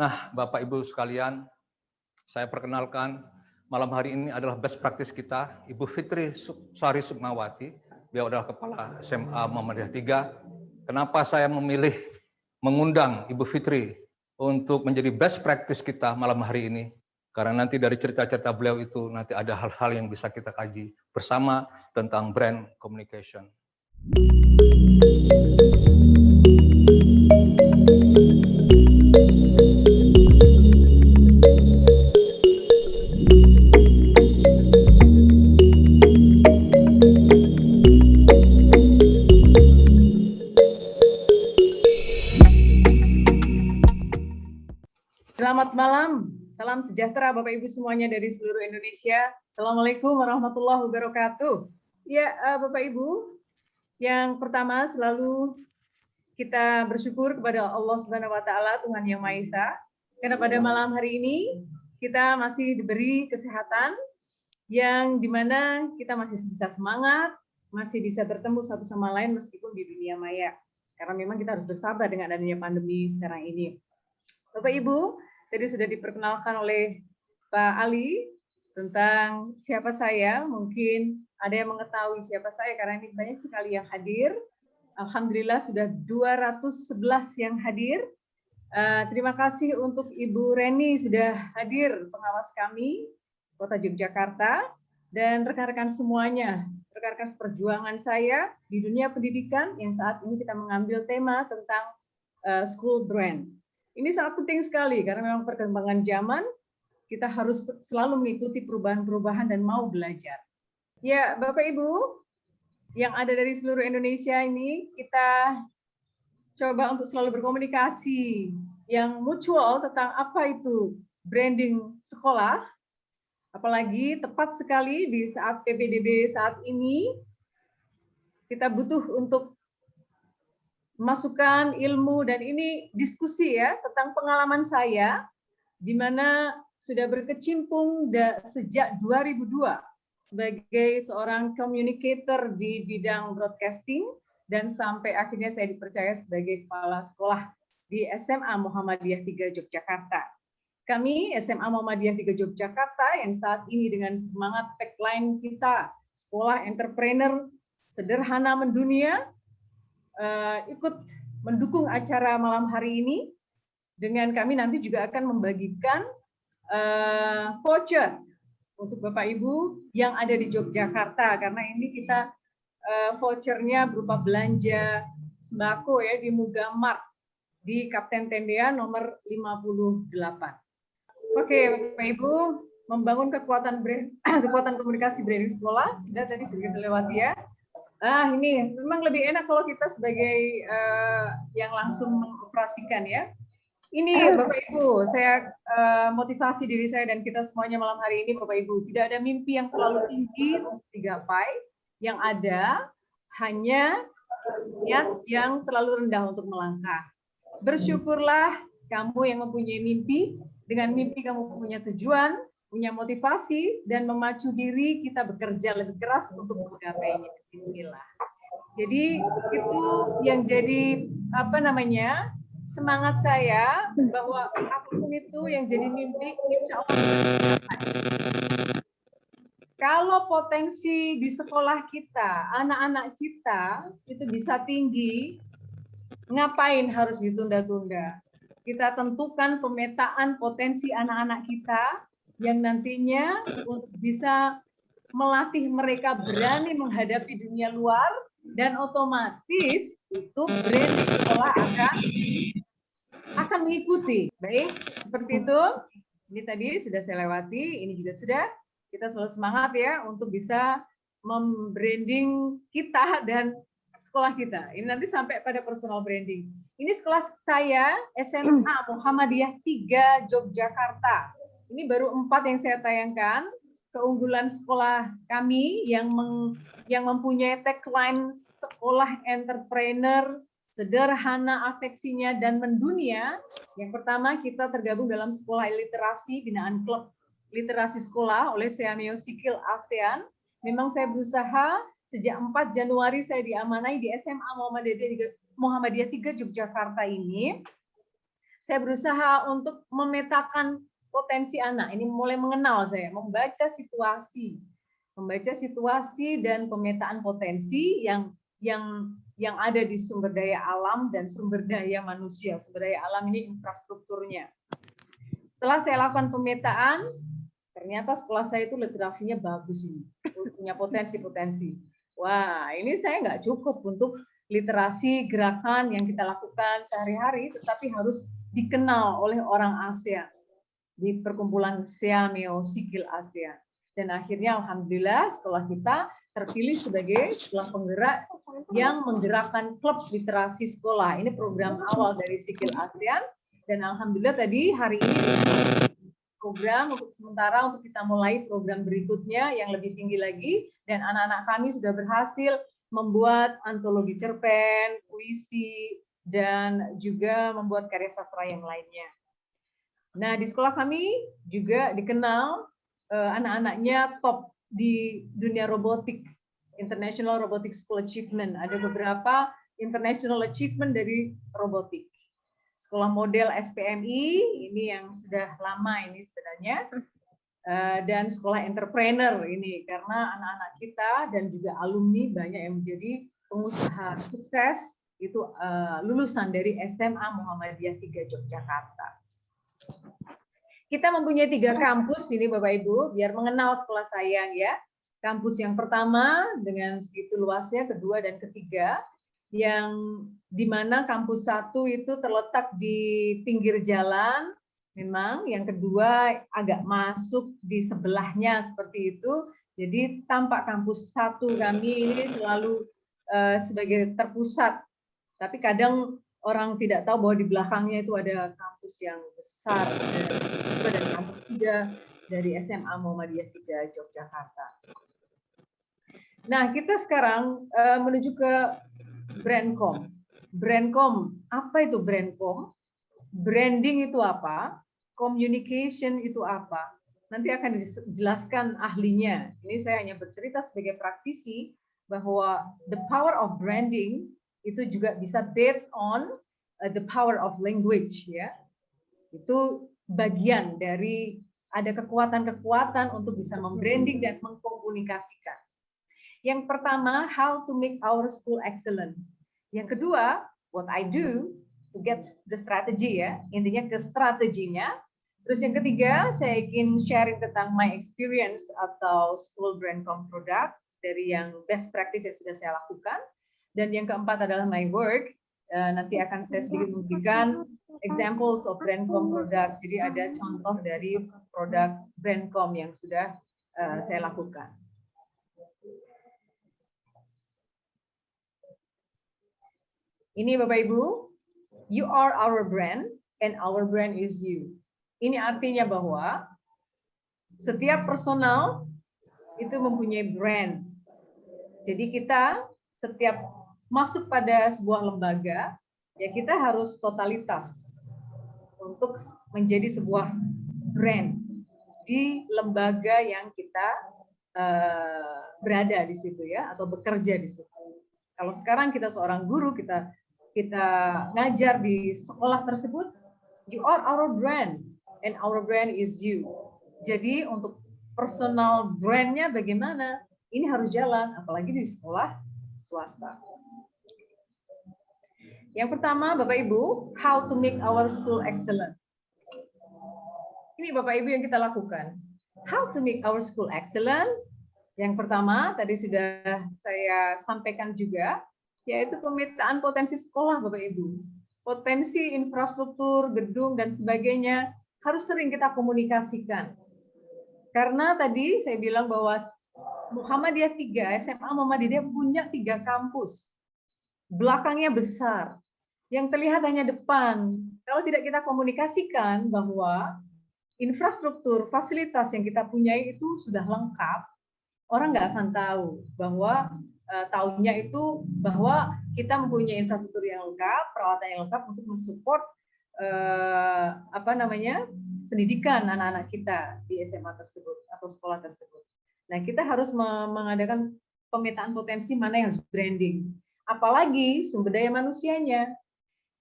Nah, Bapak Ibu sekalian, saya perkenalkan malam hari ini adalah best practice kita, Ibu Fitri Sari Sukmawati. Beliau adalah Kepala SMA Muhammadiyah 3. Kenapa saya memilih mengundang Ibu Fitri untuk menjadi best practice kita malam hari ini? Karena nanti dari cerita-cerita beliau itu nanti ada hal-hal yang bisa kita kaji bersama tentang brand communication. Selamat malam, salam sejahtera Bapak Ibu semuanya dari seluruh Indonesia. Assalamualaikum warahmatullahi wabarakatuh. Ya, Bapak Ibu, yang pertama selalu kita bersyukur kepada Allah Subhanahu wa taala, Tuhan Yang Maha Esa, karena pada malam hari ini kita masih diberi kesehatan yang dimana kita masih bisa semangat, masih bisa bertemu satu sama lain meskipun di dunia maya. Karena memang kita harus bersabar dengan adanya pandemi sekarang ini. Bapak Ibu, tadi sudah diperkenalkan oleh Pak Ali tentang siapa saya. Mungkin ada yang mengetahui siapa saya karena ini banyak sekali yang hadir. Alhamdulillah sudah 211 yang hadir. Terima kasih untuk Ibu Reni sudah hadir, pengawas kami Kota Yogyakarta, dan rekan-rekan semuanya, rekan-rekan seperjuangan saya di dunia pendidikan yang saat ini kita mengambil tema tentang school brand. Ini sangat penting sekali karena memang perkembangan zaman kita harus selalu mengikuti perubahan-perubahan dan mau belajar. Ya, Bapak Ibu yang ada dari seluruh Indonesia ini, kita coba untuk selalu berkomunikasi yang mutual tentang apa itu branding sekolah. Apalagi tepat sekali di saat PPDB saat ini, kita butuh untuk masukan ilmu, dan ini diskusi ya tentang pengalaman saya di mana sudah berkecimpung sejak 2002 sebagai seorang communicator di bidang broadcasting dan sampai akhirnya saya dipercaya sebagai kepala sekolah di SMA Muhammadiyah 3 Yogyakarta. Kami SMA Muhammadiyah 3 Yogyakarta yang saat ini dengan semangat tagline kita sekolah entrepreneur sederhana mendunia, ikut mendukung acara malam hari ini dengan kami nanti juga akan membagikan voucher untuk Bapak Ibu yang ada di Yogyakarta, karena ini kita vouchernya berupa belanja sembako ya di Mugamart di Kapten Tendean nomor 58. Oke, Bapak Ibu, membangun kekuatan komunikasi branding sekolah sudah tadi sedikit dilewati ya. Ini memang lebih enak kalau kita sebagai yang langsung mengoperasikan ya. Ini Bapak Ibu, saya motivasi diri saya dan kita semuanya malam hari ini Bapak Ibu, tidak ada mimpi yang terlalu tinggi untuk digapai, yang ada hanya niat yang terlalu rendah untuk melangkah. Bersyukurlah kamu yang mempunyai mimpi, dengan mimpi kamu punya tujuan, punya motivasi, dan memacu diri kita bekerja lebih keras untuk menggapainya. Bismillah. Jadi itu yang jadi semangat saya, bahwa apapun itu yang jadi mimpi, insya Allah. Kalau potensi di sekolah kita, anak-anak kita itu bisa tinggi, ngapain harus ditunda-tunda? Kita tentukan pemetaan potensi anak-anak kita yang nantinya untuk bisa melatih mereka berani menghadapi dunia luar, dan otomatis itu brand di sekolah akan mengikuti. Baik, seperti itu. Ini tadi sudah saya lewati, ini juga sudah. Kita selalu semangat ya untuk bisa membranding kita dan sekolah kita. Ini nanti sampai pada personal branding. Ini sekolah saya SMA Muhammadiyah 3 Yogyakarta. Ini baru 4 yang saya tayangkan. Keunggulan sekolah kami yang mempunyai tagline sekolah entrepreneur sederhana afeksinya dan mendunia. Yang pertama, kita tergabung dalam sekolah literasi binaan klub literasi sekolah oleh Seameo Sikil ASEAN. Memang saya berusaha sejak 4 Januari saya diamanai di SMA Muhammadiyah 3 Yogyakarta ini saya berusaha untuk memetakan potensi anak. Ini mulai mengenal saya, membaca situasi dan pemetaan potensi yang ada di sumber daya alam dan sumber daya manusia. Sumber daya alam ini infrastrukturnya. Setelah saya lakukan pemetaan, ternyata sekolah saya itu literasinya bagus ini, punya potensi-potensi. Wah, ini saya nggak cukup untuk literasi gerakan yang kita lakukan sehari-hari, tetapi harus dikenal oleh orang ASEAN di perkumpulan Seameo Sikil ASEAN. Dan akhirnya alhamdulillah sekolah kita terpilih sebagai sekolah penggerak yang menggerakkan klub literasi sekolah. Ini program awal dari Sikil ASEAN, dan alhamdulillah tadi hari ini program untuk sementara untuk kita mulai program berikutnya yang lebih tinggi lagi, dan anak-anak kami sudah berhasil membuat antologi cerpen, puisi, dan juga membuat karya sastra yang lainnya. Nah, di sekolah kami juga dikenal anak-anaknya top di dunia robotik, International Robotic School Achievement. Ada beberapa international achievement dari robotik. Sekolah model SPMI, ini yang sudah lama ini sebenarnya, dan sekolah entrepreneur ini, karena anak-anak kita dan juga alumni banyak yang menjadi pengusaha sukses, itu lulusan dari SMA Muhammadiyah 3 Yogyakarta. Kita mempunyai 3 kampus ini Bapak Ibu, biar mengenal sekolah saya ya. Kampus yang pertama dengan segitu luasnya, kedua dan ketiga, yang dimana kampus 1 itu terletak di pinggir jalan, memang yang kedua agak masuk di sebelahnya seperti itu. Jadi tampak kampus 1 kami ini selalu sebagai terpusat, tapi kadang orang tidak tahu bahwa di belakangnya itu ada kampus yang besar, dan kampus 3 dari SMA Muhammadiyah 3 Yogyakarta. Nah, kita sekarang menuju ke Brandcom. Brandcom, apa itu Brandcom? Branding itu apa? Communication itu apa? Nanti akan dijelaskan ahlinya. Ini saya hanya bercerita sebagai praktisi bahwa the power of branding itu juga bisa based on the power of language ya. Itu bagian dari ada kekuatan-kekuatan untuk bisa membranding dan mengkomunikasikan. Yang pertama, how to make our school excellent. Yang kedua, what I do to get the strategy ya, intinya ke strateginya. Terus yang ketiga, saya ingin sharing tentang my experience atau school Brandcom product dari yang best practice yang sudah saya lakukan. Dan yang keempat adalah my work. Nanti akan saya sedikit memberikan examples of Brandcom product. Jadi ada contoh dari produk Brandcom yang sudah saya lakukan. Ini Bapak Ibu, you are our brand and our brand is you. Ini artinya bahwa setiap personal itu mempunyai brand. Jadi kita setiap masuk pada sebuah lembaga, ya kita harus totalitas untuk menjadi sebuah brand di lembaga yang kita berada di situ ya, atau bekerja di situ. Kalau sekarang kita seorang guru, kita ngajar di sekolah tersebut, you are our brand and our brand is you. Jadi untuk personal brandnya bagaimana? Ini harus jalan, apalagi di sekolah swasta. Yang pertama, Bapak Ibu, how to make our school excellent. Ini Bapak Ibu yang kita lakukan. How to make our school excellent. Yang pertama, tadi sudah saya sampaikan juga, yaitu pemetaan potensi sekolah, Bapak Ibu. Potensi infrastruktur, gedung, dan sebagainya harus sering kita komunikasikan. Karena tadi saya bilang bahwa Muhammadiyah 3, SMA Muhammadiyah punya 3 kampus. Belakangnya besar. Yang terlihat hanya depan. Kalau tidak kita komunikasikan bahwa infrastruktur, fasilitas yang kita punya itu sudah lengkap, orang nggak akan tahu bahwa tahunya itu bahwa kita mempunyai infrastruktur yang lengkap, peralatan yang lengkap untuk mensupport pendidikan anak-anak kita di SMA tersebut atau sekolah tersebut. Nah, kita harus mengadakan pemetaan potensi mana yang harus branding. Apalagi sumber daya manusianya.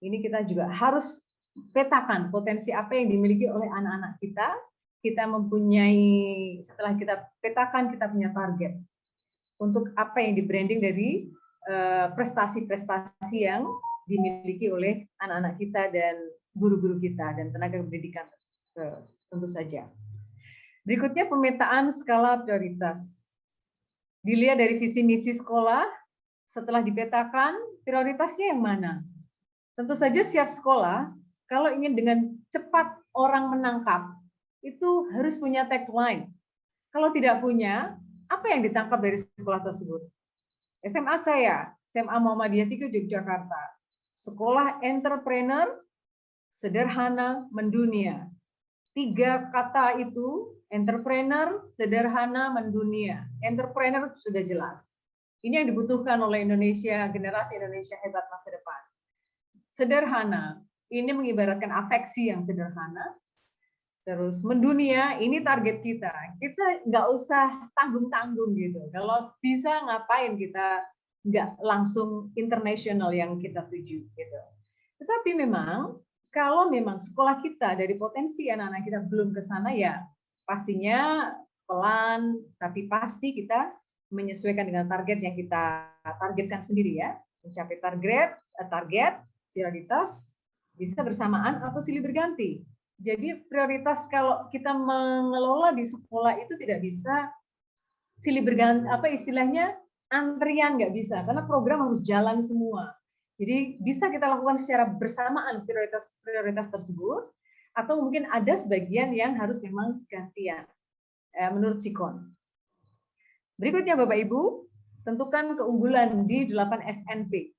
Ini kita juga harus petakan potensi apa yang dimiliki oleh anak-anak kita. Kita mempunyai, setelah kita petakan, kita punya target untuk apa yang di branding dari prestasi-prestasi yang dimiliki oleh anak-anak kita dan guru-guru kita dan tenaga pendidikan tentu saja. Berikutnya pemetaan skala prioritas. Dilihat dari visi misi sekolah, setelah dipetakan prioritasnya yang mana? Tentu saja setiap sekolah kalau ingin dengan cepat orang menangkap, itu harus punya tagline. Kalau tidak punya, apa yang ditangkap dari sekolah tersebut? SMA saya, SMA Muhammadiyah 3 Yogyakarta. Sekolah entrepreneur, sederhana, mendunia. 3 kata itu, entrepreneur, sederhana, mendunia. Entrepreneur sudah jelas. Ini yang dibutuhkan oleh Indonesia, generasi Indonesia hebat masa depan. Sederhana, ini mengibaratkan afeksi yang sederhana. Terus mendunia, ini target kita. Kita nggak usah tanggung-tanggung gitu. Kalau bisa ngapain kita nggak langsung internasional yang kita tuju gitu. Tetapi memang kalau memang sekolah kita dari potensi anak-anak kita belum ke sana, ya pastinya pelan, tapi pasti kita menyesuaikan dengan target yang kita targetkan sendiri ya. Mencapai target prioritas bisa bersamaan atau silih berganti. Jadi prioritas kalau kita mengelola di sekolah itu tidak bisa silih berganti, apa istilahnya, antrian nggak bisa, karena program harus jalan semua. Jadi bisa kita lakukan secara bersamaan prioritas tersebut, atau mungkin ada sebagian yang harus memang gantian, menurut Sikon. Berikutnya Bapak Ibu, tentukan keunggulan di 8 SNP.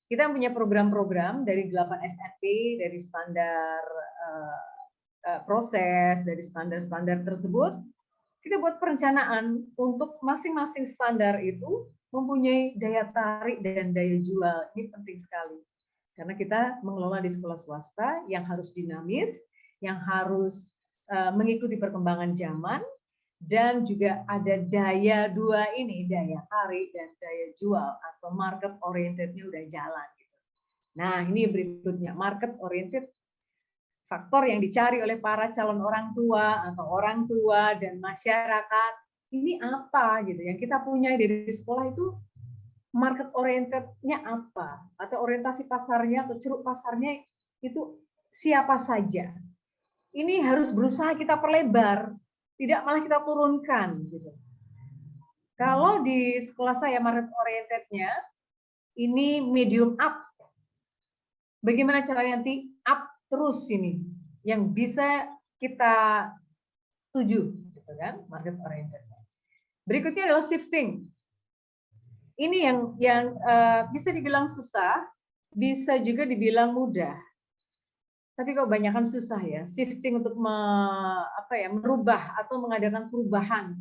Kita punya program-program dari 8 SNP, dari standar proses, dari standar-standar tersebut. Kita buat perencanaan untuk masing-masing standar itu mempunyai daya tarik dan daya jual. Ini penting sekali. Karena kita mengelola di sekolah swasta yang harus dinamis, yang harus mengikuti perkembangan zaman, dan juga ada daya dua ini, daya tarik dan daya jual atau market oriented-nya udah jalan. Nah, ini berikutnya, market oriented, faktor yang dicari oleh para calon orang tua atau orang tua dan masyarakat. Ini apa gitu yang kita punya dari sekolah itu, market oriented-nya apa, atau orientasi pasarnya atau ceruk pasarnya itu siapa saja. Ini harus berusaha kita perlebar, tidak malah kita turunkan gitu. Kalau di sekolah saya market oriented-nya ini medium up. Bagaimana caranya nanti up terus ini yang bisa kita tuju gitu kan, market oriented. Berikutnya adalah shifting. Ini yang bisa dibilang susah, bisa juga dibilang mudah. Tapi kebanyakan susah ya, shifting untuk merubah atau mengadakan perubahan.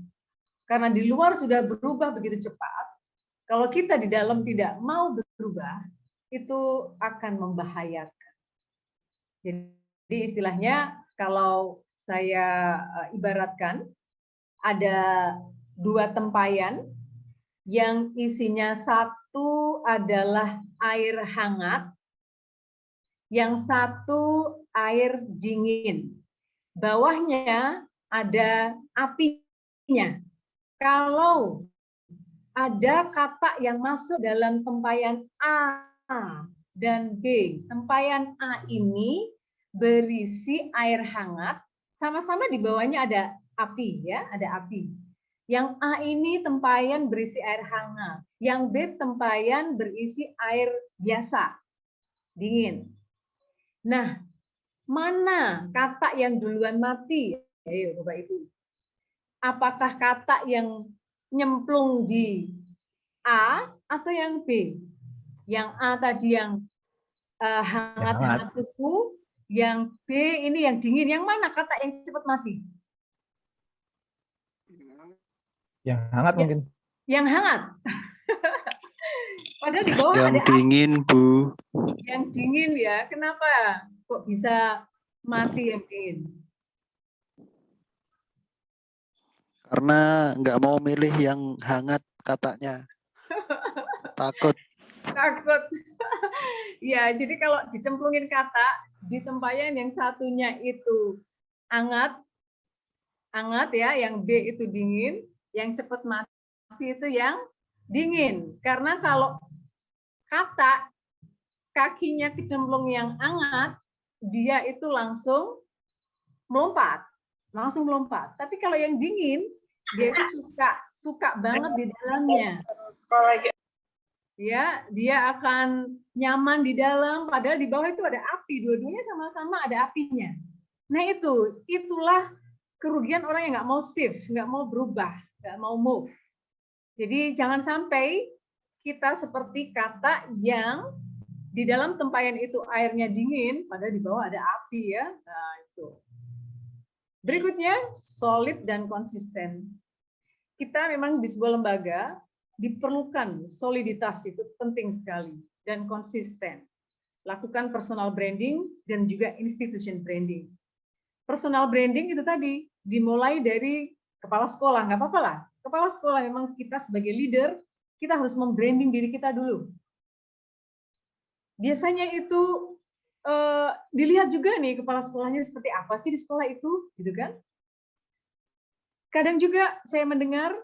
Karena di luar sudah berubah begitu cepat, kalau kita di dalam tidak mau berubah, itu akan membahayakan. Jadi istilahnya kalau saya ibaratkan, ada 2 tempayan yang isinya satu adalah air hangat, yang satu air dingin. Bawahnya ada apinya. Kalau ada kata yang masuk dalam tempayan A dan B, tempayan A ini berisi air hangat, sama-sama di bawahnya ada api ya, ada api. Yang A ini tempayan berisi air hangat, yang B tempayan berisi air biasa, dingin. Nah, mana kata yang duluan mati? Ayo Bapak Ibu. Apakah kata yang nyemplung di A atau yang B? Yang A tadi yang hangat-hangat kuku, yang B ini yang dingin. Yang mana kata yang cepat mati? Yang hangat ya, mungkin. Yang hangat. Padahal di bawah yang ada dingin, Bu. Yang dingin ya. Kenapa kok bisa mati yang dingin? Karena nggak mau milih yang hangat katanya. Takut Takut. Ya, jadi kalau dicemplungin kata di tempayan yang satunya itu hangat, hangat ya, yang B itu dingin, yang cepat mati itu yang dingin. Karena kalau kata kakinya kecemplung yang hangat, dia itu langsung melompat, Tapi kalau yang dingin, dia itu suka banget di dalamnya. Ya, dia akan nyaman di dalam, padahal di bawah itu ada api, dua-duanya sama-sama ada apinya. Nah itulah kerugian orang yang nggak mau shift, nggak mau berubah, nggak mau move. Jadi jangan sampai kita seperti kata yang di dalam tempayan itu airnya dingin, padahal di bawah ada api ya. Nah itu. Berikutnya, solid dan konsisten. Kita memang di sebuah lembaga diperlukan soliditas, itu penting sekali, dan konsisten. Lakukan personal branding dan juga institution branding. Personal branding itu tadi dimulai dari kepala sekolah, nggak apa-apa lah. Kepala sekolah memang kita sebagai leader, kita harus membranding diri kita dulu. Biasanya itu dilihat juga nih kepala sekolahnya seperti apa sih di sekolah itu, gitu kan? Kadang juga saya mendengar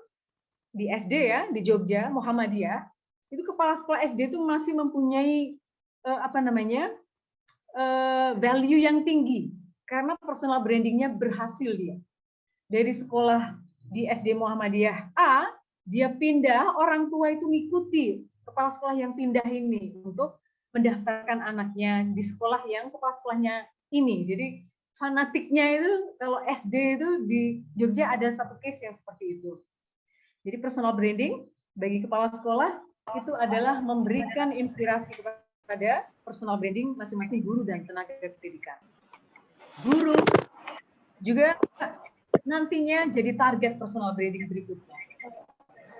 di SD ya, di Jogja, Muhammadiyah, itu kepala sekolah SD itu masih mempunyai value yang tinggi karena personal brandingnya berhasil dia. Dari sekolah di SD Muhammadiyah A, dia pindah, orang tua itu ngikuti kepala sekolah yang pindah ini untuk mendaftarkan anaknya di sekolah yang kepala sekolahnya ini. Jadi fanatiknya itu kalau SD itu di Jogja ada satu case yang seperti itu. Jadi personal branding bagi kepala sekolah itu adalah memberikan inspirasi kepada personal branding masing-masing guru dan tenaga pendidikan. Guru juga nantinya jadi target personal branding berikutnya.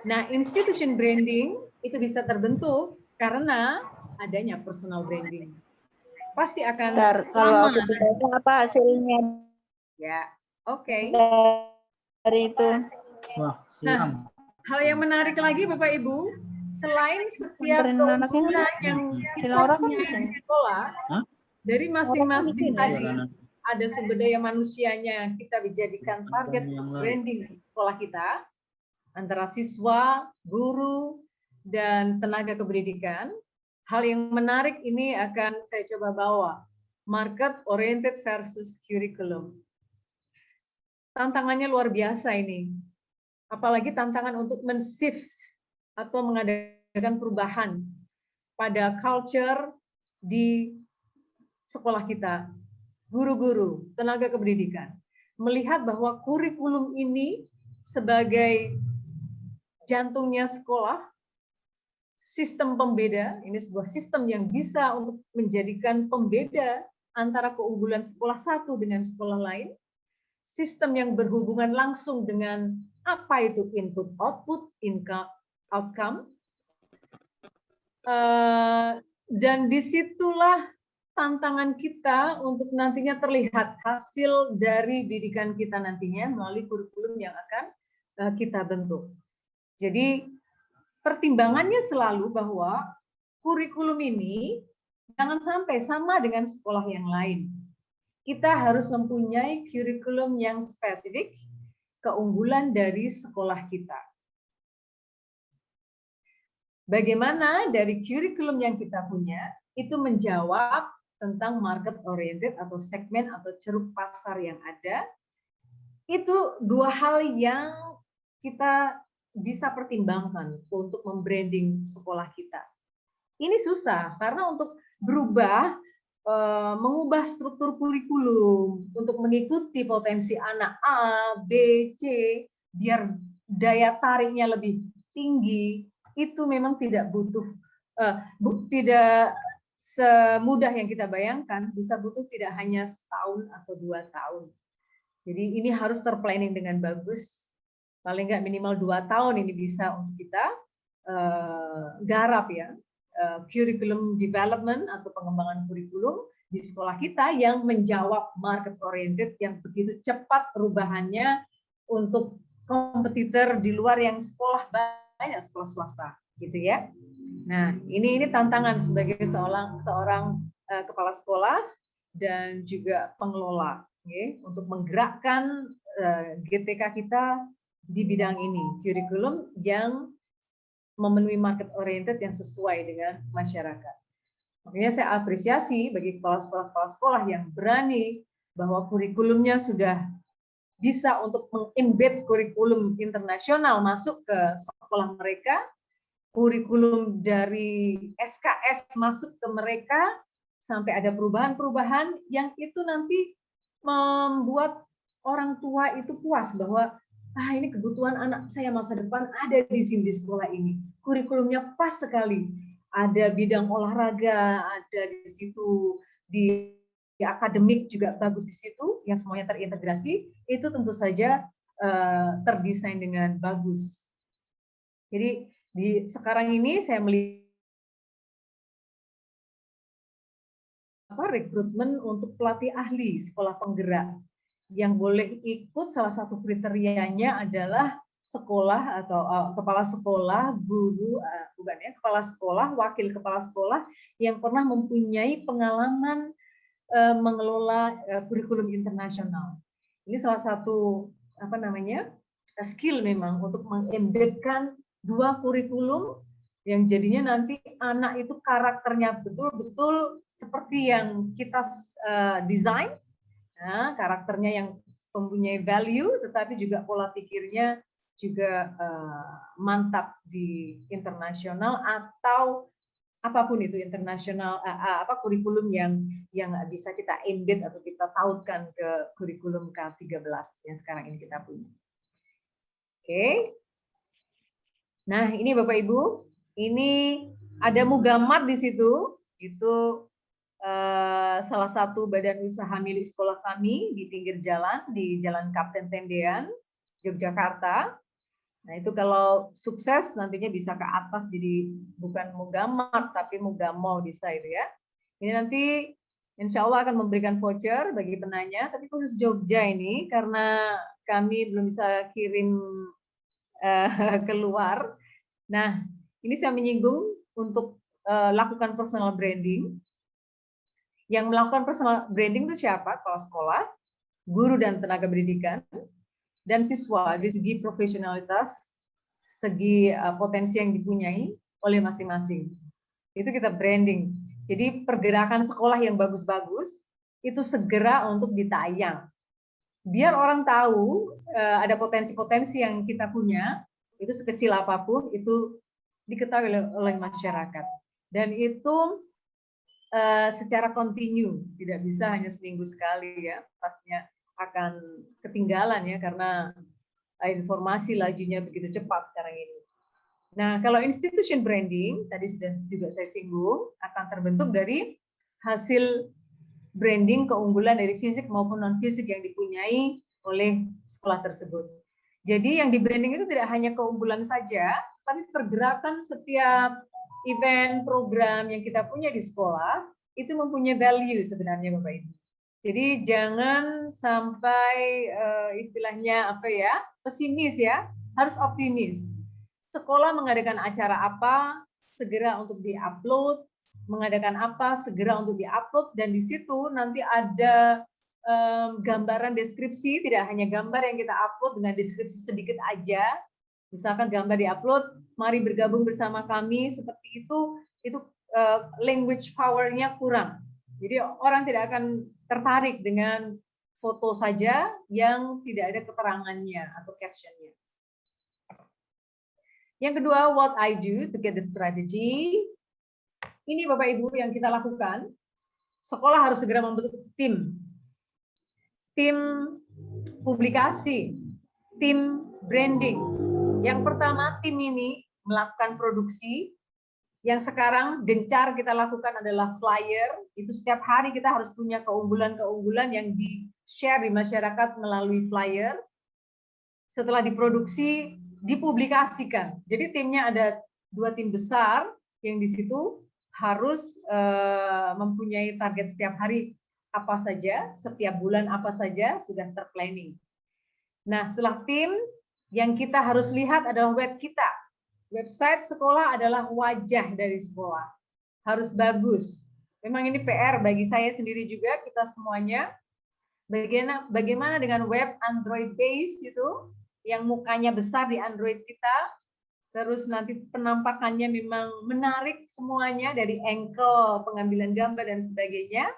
Nah, institution branding itu bisa terbentuk karena adanya personal branding. Pasti akan kalau aku ditanya apa hasilnya? Ya, oke. Dari itu. Nah, hal yang menarik lagi Bapak Ibu, selain setiap keunggulan yang kita punya di sekolah, dari masing-masing tadi ada sumber daya manusianya yang kita dijadikan target branding sekolah kita, antara siswa, guru, dan tenaga kependidikan. Hal yang menarik ini akan saya coba bawa, market oriented versus curriculum. Tantangannya luar biasa ini. Apalagi tantangan untuk men-shift atau mengadakan perubahan pada culture di sekolah kita. Guru-guru, tenaga kependidikan. Melihat bahwa kurikulum ini sebagai jantungnya sekolah, sistem pembeda, ini sebuah sistem yang bisa untuk menjadikan pembeda antara keunggulan sekolah satu dengan sekolah lain, sistem yang berhubungan langsung dengan apa itu input output, income outcome, dan disitulah tantangan kita untuk nantinya terlihat hasil dari didikan kita nantinya melalui kurikulum yang akan kita bentuk. Jadi pertimbangannya selalu bahwa kurikulum ini jangan sampai sama dengan sekolah yang lain. Kita harus mempunyai kurikulum yang spesifik, keunggulan dari sekolah kita. Bagaimana dari kurikulum yang kita punya, itu menjawab tentang market oriented atau segmen atau ceruk pasar yang ada. Itu dua hal yang kita bisa pertimbangkan untuk membranding sekolah kita. Ini susah karena untuk berubah, mengubah struktur kurikulum untuk mengikuti potensi anak A, B, C, biar daya tariknya lebih tinggi, itu memang tidak tidak semudah yang kita bayangkan, bisa butuh tidak hanya setahun atau 2 tahun. Jadi ini harus terplanning dengan bagus, paling nggak minimal 2 tahun ini bisa untuk kita garap ya. Curriculum development atau pengembangan kurikulum di sekolah kita yang menjawab market oriented yang begitu cepat perubahannya untuk kompetitor di luar yang sekolah banyak sekolah swasta gitu ya. Nah, ini tantangan sebagai seorang kepala sekolah dan juga pengelola, okay, untuk menggerakkan GTK kita di bidang ini, kurikulum yang memenuhi market oriented yang sesuai dengan masyarakat. Makanya saya apresiasi bagi kepala sekolah yang berani bahwa kurikulumnya sudah bisa untuk mengembed kurikulum internasional masuk ke sekolah mereka, kurikulum dari SKS masuk ke mereka, sampai ada perubahan-perubahan yang itu nanti membuat orang tua itu puas bahwa ini kebutuhan anak saya masa depan ada di sini di sekolah ini. Kurikulumnya pas sekali. Ada bidang olahraga, ada di situ, di akademik juga bagus di situ, yang semuanya terintegrasi, itu tentu saja terdesain dengan bagus. Jadi sekarang ini saya melihat rekrutmen untuk pelatih ahli sekolah penggerak. Yang boleh ikut salah satu kriterianya adalah sekolah atau kepala sekolah, guru, bukan ya, kepala sekolah, wakil kepala sekolah yang pernah mempunyai pengalaman mengelola kurikulum internasional. Ini salah satu skill memang untuk mengembedkan dua kurikulum yang jadinya nanti anak itu karakternya betul-betul seperti yang kita desain. Nah, karakternya yang mempunyai value, tetapi juga pola pikirnya juga mantap di internasional atau apapun itu internasional, kurikulum yang bisa kita embed atau kita tautkan ke kurikulum K13 yang sekarang ini kita punya. Oke. Nah, ini Bapak Ibu, ini ada Mugamad di situ, itu salah satu badan usaha milik sekolah kami di pinggir jalan, di Jalan Kapten Tendean, Yogyakarta. Nah, itu kalau sukses nantinya bisa ke atas, jadi bukan Mugamad tapi Mugamo bisa itu ya. Ini nanti insya Allah akan memberikan voucher bagi penanya, tapi khusus Jogja ini karena kami belum bisa kirim keluar. Nah, ini saya menyinggung untuk lakukan personal branding. Yang melakukan personal branding itu siapa? Kepala sekolah, guru dan tenaga pendidikan, dan siswa dari segi profesionalitas, segi potensi yang dipunyai oleh masing-masing. Itu kita branding. Jadi pergerakan sekolah yang bagus-bagus itu segera untuk ditayang. Biar orang tahu ada potensi-potensi yang kita punya, itu sekecil apapun itu diketahui oleh masyarakat. Dan itu secara kontinu, tidak bisa hanya seminggu sekali ya, pastinya akan ketinggalan ya karena informasi lajunya begitu cepat sekarang ini. Nah, kalau institution branding tadi sudah juga saya singgung akan terbentuk dari hasil branding keunggulan dari fisik maupun non fisik yang dipunyai oleh sekolah tersebut. Jadi yang di branding itu tidak hanya keunggulan saja, tapi pergerakan setiap event, program yang kita punya di sekolah, itu mempunyai value sebenarnya Bapak Ibu. Jadi jangan sampai istilahnya pesimis ya, harus optimis. Sekolah mengadakan acara apa, segera untuk di-upload, mengadakan apa, segera untuk di-upload, dan di situ nanti ada gambaran deskripsi, tidak hanya gambar yang kita upload dengan deskripsi sedikit aja. Misalkan gambar di-upload, mari bergabung bersama kami, seperti itu language power-nya kurang. Jadi orang tidak akan tertarik dengan foto saja yang tidak ada keterangannya atau caption-nya. Yang kedua, what I do to get the strategy. Ini Bapak Ibu yang kita lakukan. Sekolah harus segera membentuk tim publikasi, tim branding. Yang pertama, tim ini melakukan produksi. Yang sekarang gencar kita lakukan adalah flyer. Itu setiap hari kita harus punya keunggulan-keunggulan yang di-share di masyarakat melalui flyer. Setelah diproduksi, dipublikasikan. Jadi timnya ada 2 tim besar yang di situ harus mempunyai target setiap hari apa saja, setiap bulan apa saja sudah terplanning. Nah, setelah tim, yang kita harus lihat adalah web kita. Website sekolah adalah wajah dari sekolah. Harus bagus. Memang ini PR bagi saya sendiri juga, kita semuanya. Bagaimana dengan web Android base itu, yang mukanya besar di Android kita, terus nanti penampakannya memang menarik semuanya dari angle, pengambilan gambar dan sebagainya.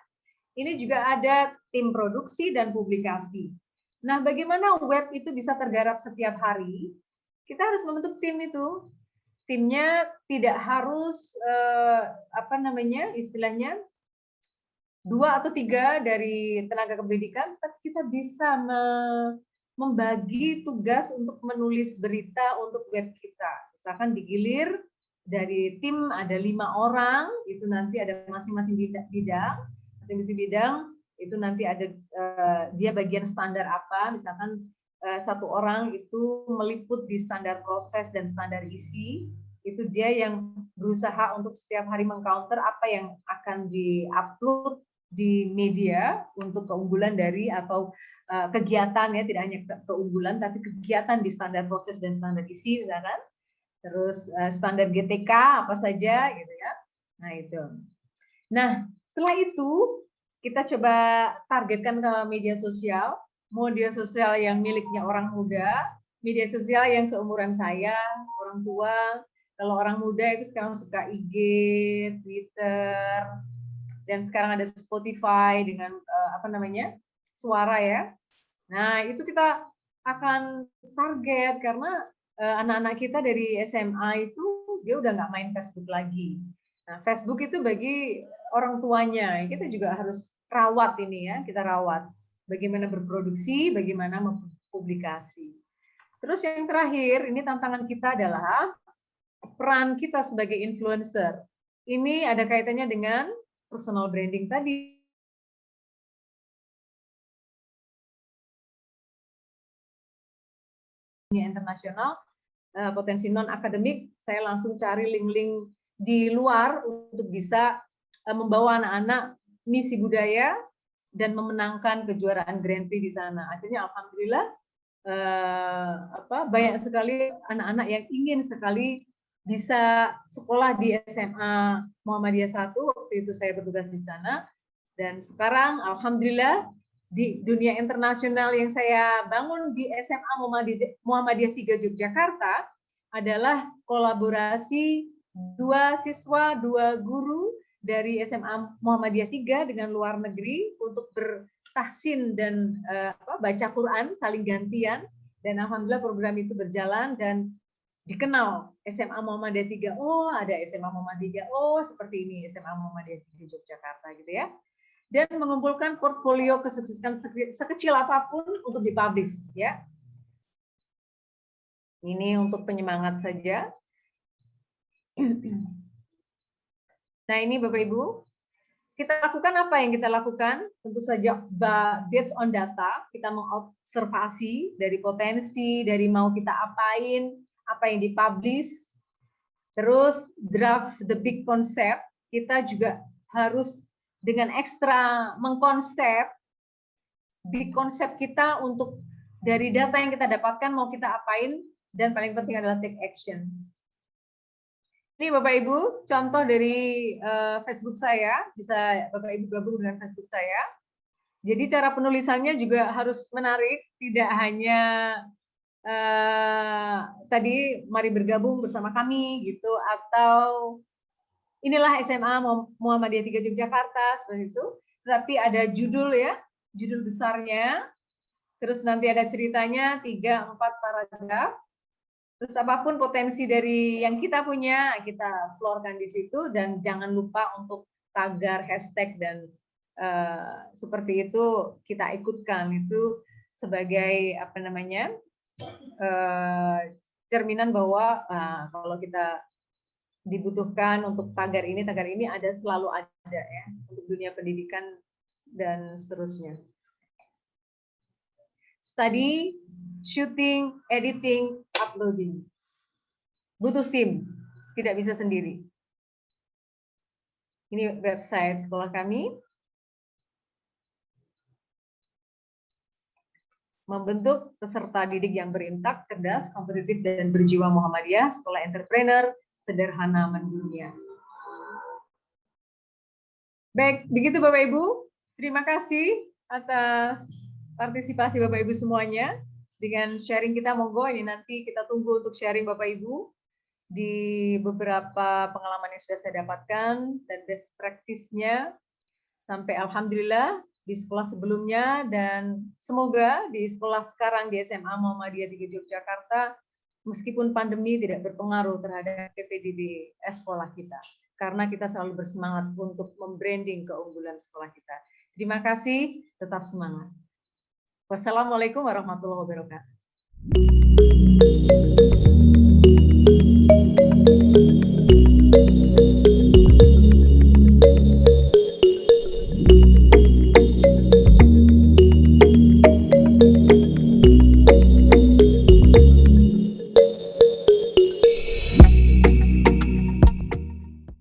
Ini juga ada tim produksi dan publikasi. Nah, bagaimana web itu bisa tergarap setiap hari? Kita harus membentuk tim itu. Timnya tidak harus istilahnya 2 atau 3 dari tenaga kependidikan, tapi kita bisa membagi tugas untuk menulis berita untuk web kita. Misalkan digilir dari tim ada 5 orang, itu nanti ada masing-masing bidang, itu nanti ada dia bagian standar apa, misalkan satu orang itu meliput di standar proses dan standar isi, itu dia yang berusaha untuk setiap hari mengcounter apa yang akan di-upload di media untuk keunggulan dari atau kegiatan, ya, tidak hanya keunggulan tapi kegiatan di standar proses dan standar isi misalkan, terus standar GTK apa saja gitu ya. Nah itu. Nah setelah itu kita coba targetkan ke media sosial yang miliknya orang muda, media sosial yang seumuran saya, orang tua. Kalau orang muda itu sekarang suka IG, Twitter, dan sekarang ada Spotify dengan suara ya. Nah itu kita akan target karena anak-anak kita dari SMA itu dia udah nggak main Facebook lagi. Nah Facebook itu bagi orang tuanya, kita juga harus rawat ini ya, kita rawat. Bagaimana berproduksi, bagaimana mempublikasi. Terus yang terakhir, ini tantangan kita adalah peran kita sebagai influencer. Ini ada kaitannya dengan personal branding tadi. Internasional, potensi non-akademik, saya langsung cari link-link di luar untuk bisa membawa anak-anak misi budaya dan memenangkan kejuaraan Grand Prix di sana. Akhirnya alhamdulillah banyak sekali anak-anak yang ingin sekali bisa sekolah di SMA Muhammadiyah 1, waktu itu saya bertugas di sana, dan sekarang alhamdulillah di dunia internasional yang saya bangun di SMA Muhammadiyah 3 Yogyakarta adalah kolaborasi 2 siswa, 2 guru dari SMA Muhammadiyah 3 dengan luar negeri untuk bertahsin dan baca Quran saling gantian, dan alhamdulillah program itu berjalan dan dikenal SMA Muhammadiyah 3, oh ada SMA Muhammadiyah 3, oh seperti ini SMA Muhammadiyah 3 Yogyakarta gitu ya. Dan mengumpulkan portfolio kesuksesan sekecil apapun untuk dipublish ya. Ini untuk penyemangat saja. Nah ini Bapak Ibu, kita lakukan apa yang kita lakukan? Tentu saja based on data, kita mengobservasi dari potensi, dari mau kita apain, apa yang dipublish, terus draft the big concept, kita juga harus dengan ekstra mengkonsep big concept kita untuk dari data yang kita dapatkan mau kita apain, dan paling penting adalah take action. Ini Bapak Ibu, contoh dari Facebook saya, bisa Bapak Ibu gabung dengan Facebook saya. Jadi cara penulisannya juga harus menarik, tidak hanya tadi mari bergabung bersama kami gitu, atau inilah SMA Muhammadiyah 3 Yogyakarta seperti itu, tapi ada judul ya, judul besarnya, terus nanti ada ceritanya 3-4 paragraf, terus apapun potensi dari yang kita punya kita floorkan di situ, dan jangan lupa untuk tagar, hashtag, dan seperti itu kita ikutkan, itu sebagai cerminan bahwa kalau kita dibutuhkan untuk tagar ini ada, selalu ada ya untuk dunia pendidikan dan seterusnya. Study, shooting, editing, uploading. Butuh tim, tidak bisa sendiri. Ini website sekolah kami. membentuk peserta didik yang berintak, cerdas, kompetitif, dan berjiwa Muhammadiyah, sekolah entrepreneur, sederhana mendunia. Baik, begitu Bapak Ibu. Terima kasih atas partisipasi Bapak Ibu semuanya. Dengan sharing kita, monggo ini nanti kita tunggu untuk sharing Bapak Ibu di beberapa pengalaman yang sudah saya dapatkan dan best practice-nya sampai alhamdulillah di sekolah sebelumnya dan semoga di sekolah sekarang di SMA Muhammadiyah 3 Yogyakarta meskipun pandemi tidak berpengaruh terhadap PPDB sekolah kita karena kita selalu bersemangat untuk membranding keunggulan sekolah kita. Terima kasih, tetap semangat. Wassalamualaikum warahmatullahi wabarakatuh.